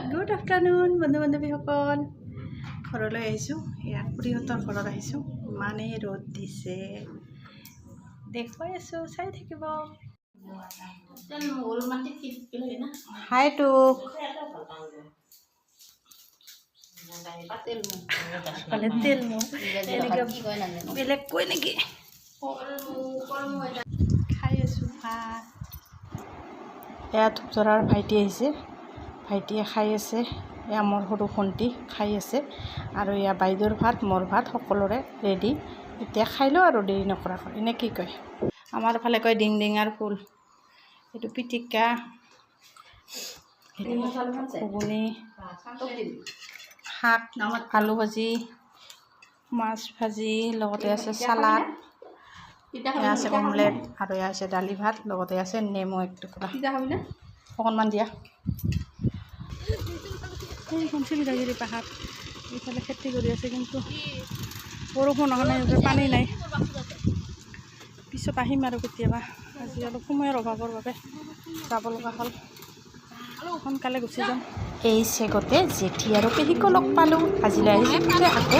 Good afternoon বন্ধু বান্ধৱীসকল, ঘৰলৈ আহিছোঁ। ইয়াত খুৰীহঁতৰ ঘৰত আহিছোঁ। ইমানেই ৰ'দ দিছে, দেখুৱাই আছোঁ, চাই থাকিব। হাই তোক তেল বেলেগ কৈ নেকি? খাই আছোঁ ভাত। এয়া ধূপঝৰাৰ ভাইটি আহিছে, ভাইটিয়ে খাই আছে। এয়া মোৰ সৰু ভণ্টি খাই আছে। আৰু এয়া বাইদেউৰ ভাত, মোৰ ভাত সকলোৰে ৰেডি। এতিয়া খাই লওঁ আৰু দেৰি নকৰাকৈ। এনে কি কয়? আমাৰ ফালে কয় ডিং ডিঙাৰ ফুল। এইটো পিটিকা, ঘুগুনি, শাক, আলু ভাজি, মাছ ভাজি, লগতে আছে চালাড, এয়া আছে অমলেট, আৰু এয়া আছে দালি ভাত, লগতে আছে নেমু এক টুকুৰা। অকণমান দিয়া। এইখন চিলিকাগিৰি পাহাৰ, এইফালে খেতি কৰি আছে, কিন্তু বৰষুণ অহা নাই, পানী নাই। পিছত আহিম আৰু কেতিয়াবা। আজি অলপ সময়ৰ অভাৱৰ বাবে যাব লগা হ'ল। সোনকালে গুচি যাম। এই চেগতে জেঠী আৰু পেহীকো লগ পালোঁ। আজিলৈ আহিছোঁ আকৌ